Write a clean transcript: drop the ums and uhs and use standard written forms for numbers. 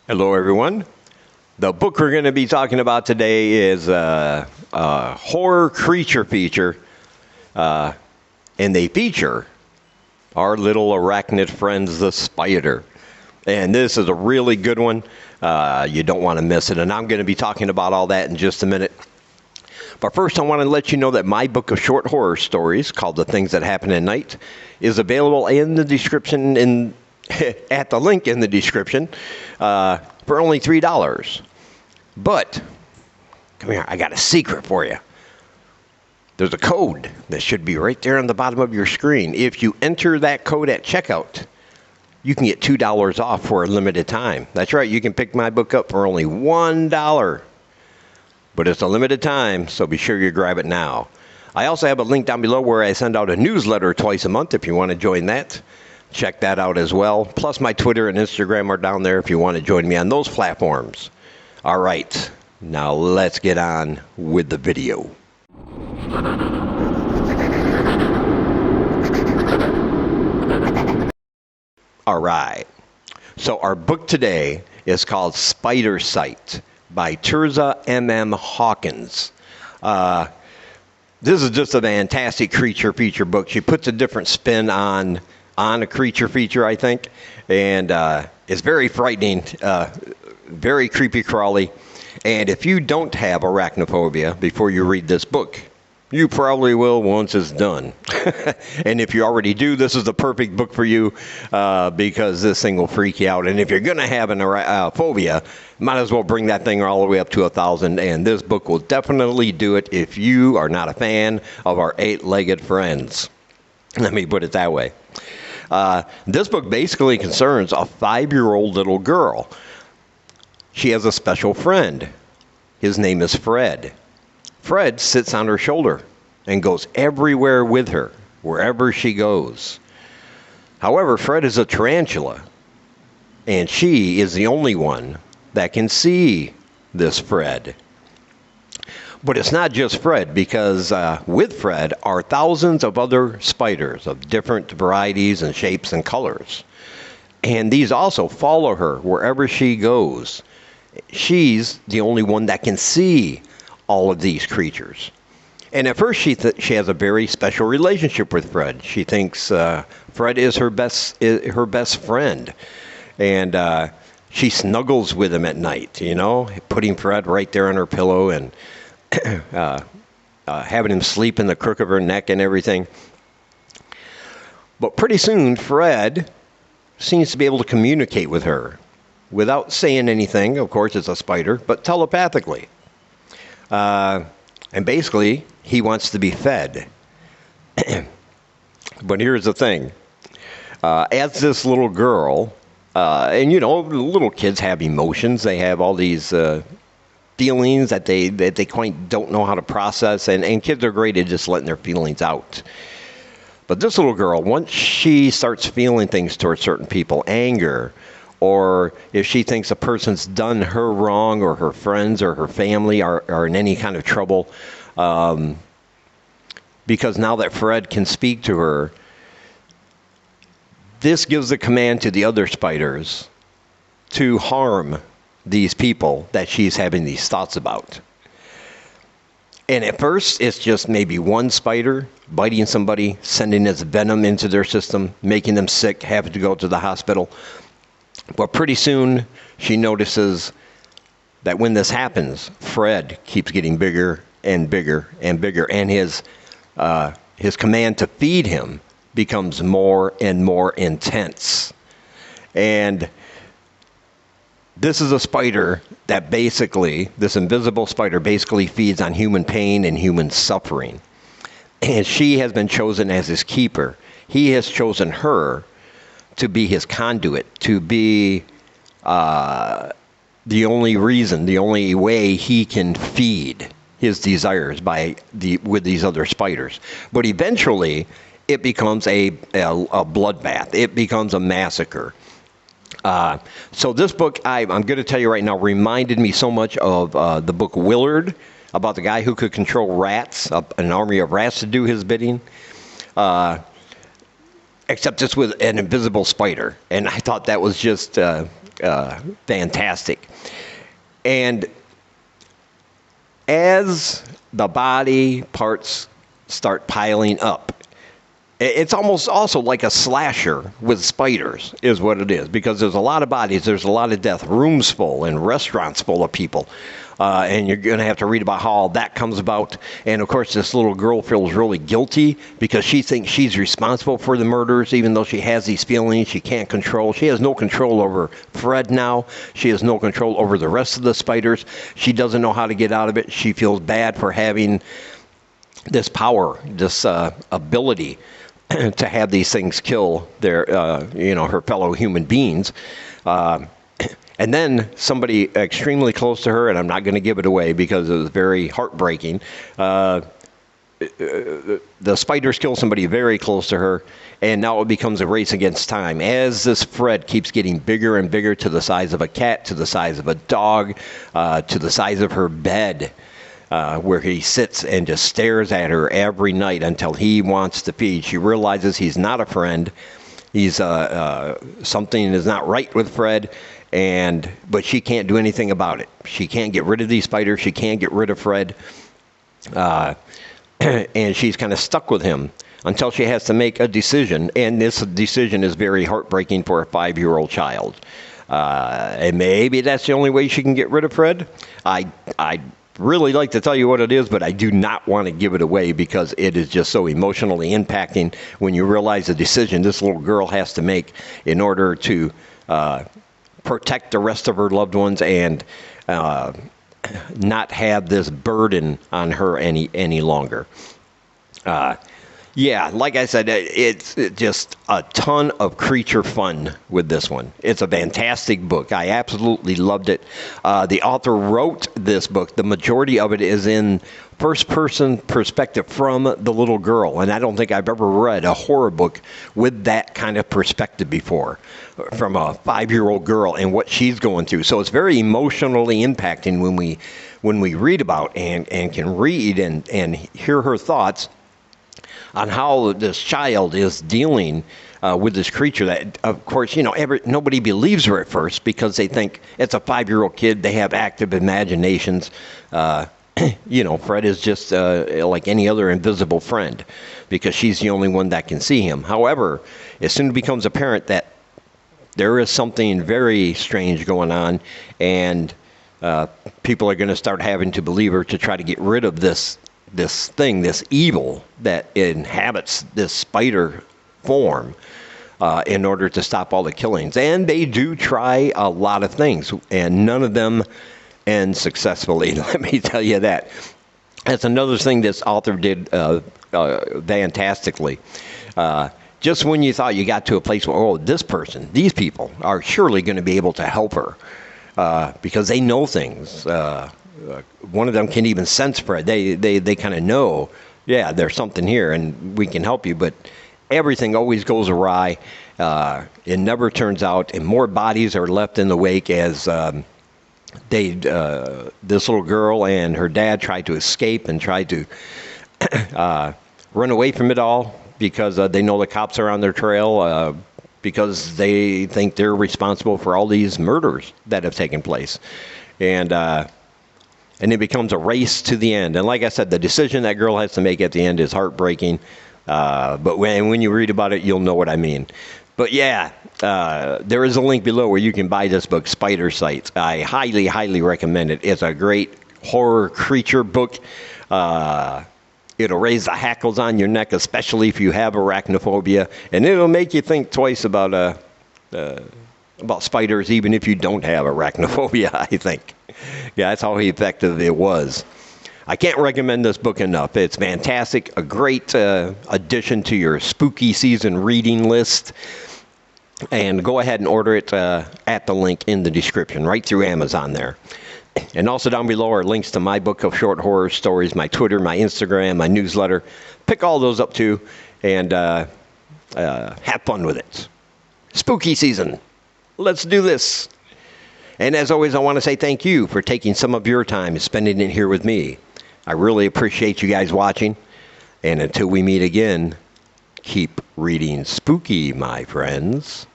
Hello, everyone. The book we're going to be talking about today is a horror creature feature, and they feature our little arachnid friends, the spider. And this is a really good one. You don't want to miss it. And I'm going to be talking about all that in just a minute. But first, I want to let you know that my book of short horror stories, called The Things That Happen at Night, is available in the description at the link in the description for only $3. But, come here, I got a secret for you. There's a code that should be right there on the bottom of your screen. If you enter that code at checkout, you can get $2 off for a limited time. That's right, you can pick my book up for only $1. But it's a limited time, so be sure you grab it now. I also have a link down below where I send out a newsletter twice a month if you want to join that. Check that out as well. Plus, my Twitter and Instagram are down there if you want to join me on those platforms. All right, now let's get on with the video. All right, so our book today is called Spidersight by Tirzah M.M. Hawkins. This is just a fantastic creature feature book. She puts a different spin on a creature feature, I think, and it's very frightening, very creepy crawly. And if you don't have arachnophobia before you read this book, you probably will once it's done. And if you already do, this is the perfect book for you because this thing will freak you out. And if you're going to have a phobia, might as well bring that thing all the way up to 1,000. And this book will definitely do it if you are not a fan of our eight-legged friends. Let me put it that way. This book basically concerns a 5-year-old little girl. She has a special friend. His name is Fred. Fred sits on her shoulder and goes everywhere with her, wherever she goes. However, Fred is a tarantula, and she is the only one that can see this Fred. But it's not just Fred, because with Fred are thousands of other spiders of different varieties and shapes and colors. And these also follow her wherever she goes. She's the only one that can see all of these creatures. And at first she has a very special relationship with Fred. She thinks Fred is her best friend. And she snuggles with him at night, you know, putting Fred right there on her pillow and having him sleep in the crook of her neck and everything. But pretty soon, Fred seems to be able to communicate with her without saying anything. Of course, it's a spider, but telepathically. And basically, he wants to be fed. But here's the thing. As this little girl, and you know, little kids have emotions. They have all these feelings that they quite don't know how to process, and kids are great at just letting their feelings out. But this little girl, once she starts feeling things towards certain people, anger, or if she thinks a person's done her wrong, or her friends or her family are in any kind of trouble, because now that Fred can speak to her, this gives the command to the other spiders to harm these people that she's having these thoughts about. And at first, it's just maybe one spider biting somebody, sending its venom into their system, making them sick, having to go to the hospital. But pretty soon, she notices that when this happens, Fred keeps getting bigger and bigger and bigger, and his command to feed him becomes more and more intense. And this is a spider that basically, this invisible spider basically feeds on human pain and human suffering. And she has been chosen as his keeper. He has chosen her to be his conduit, to be the only reason, the only way he can feed his desires with these other spiders. But eventually, it becomes a bloodbath. It becomes a massacre. So this book, I'm going to tell you right now, reminded me so much of the book Willard, about the guy who could control rats, an army of rats to do his bidding. Except it's with an invisible spider. And I thought that was just fantastic. And as the body parts start piling up, it's almost also like a slasher with spiders is what it is, because there's a lot of bodies, there's a lot of death, rooms full and restaurants full of people. And you're going to have to read about how all that comes about. And, of course, this little girl feels really guilty because she thinks she's responsible for the murders, even though she has these feelings she can't control. She has no control over Fred now. She has no control over the rest of the spiders. She doesn't know how to get out of it. She feels bad for having this power, this ability to have these things kill their, her fellow human beings. And then somebody extremely close to her, and I'm not going to give it away because it was very heartbreaking. The spiders kill somebody very close to her, and now it becomes a race against time. As this Fred keeps getting bigger and bigger, to the size of a cat, to the size of a dog, to the size of her bed, where he sits and just stares at her every night until he wants to feed. She realizes he's not a friend. He's something is not right with Fred. But she can't do anything about it. She can't get rid of these spiders. She can't get rid of Fred. And she's kind of stuck with him until she has to make a decision. And this decision is very heartbreaking for a 5-year-old child. And maybe that's the only way she can get rid of Fred. I'd really like to tell you what it is, but I do not want to give it away because it is just so emotionally impacting when you realize the decision this little girl has to make in order to protect the rest of her loved ones and not have this burden on her any longer. Yeah, like I said, it's just a ton of creature fun with this one. It's a fantastic book. I absolutely loved it. The author wrote this book. The majority of it is in first-person perspective from the little girl, and I don't think I've ever read a horror book with that kind of perspective before, from a 5-year-old girl and what she's going through. So it's very emotionally impacting when we read about and can read and hear her thoughts on how this child is dealing with this creature that, of course, nobody believes her at first because they think it's a 5-year-old kid. They have active imaginations. Fred is just like any other invisible friend because she's the only one that can see him. However, as soon as it becomes apparent that there is something very strange going on and people are going to start having to believe her to try to get rid of this thing, this evil that inhabits this spider form in order to stop all the killings. And they do try a lot of things, and none of them end successfully, let me tell you that. That's another thing this author did fantastically. Just when you thought you got to a place where, these people are surely going to be able to help her because they know things. One of them can even sense Fred. They kind of know, there's something here and we can help you. But everything always goes awry. It never turns out, and more bodies are left in the wake as this little girl and her dad tried to escape and tried to run away from it all because they know the cops are on their trail because they think they're responsible for all these murders that have taken place. And it becomes a race to the end. And like I said, the decision that girl has to make at the end is heartbreaking. But when you read about it, you'll know what I mean. But there is a link below where you can buy this book, Spidersight. I highly, highly recommend it. It's a great horror creature book. It'll raise the hackles on your neck, especially if you have arachnophobia. And it'll make you think twice about spiders, even if you don't have arachnophobia, I think. Yeah, that's how effective it was. I can't recommend this book enough. It's fantastic, a great addition to your spooky season reading list. And go ahead and order it at the link in the description, right through Amazon there. And also down below are links to my book of short horror stories, my Twitter, my Instagram, my newsletter. Pick all those up too and have fun with it. Spooky season. Let's do this. And as always, I want to say thank you for taking some of your time and spending it here with me. I really appreciate you guys watching. And until we meet again, keep reading spooky, my friends.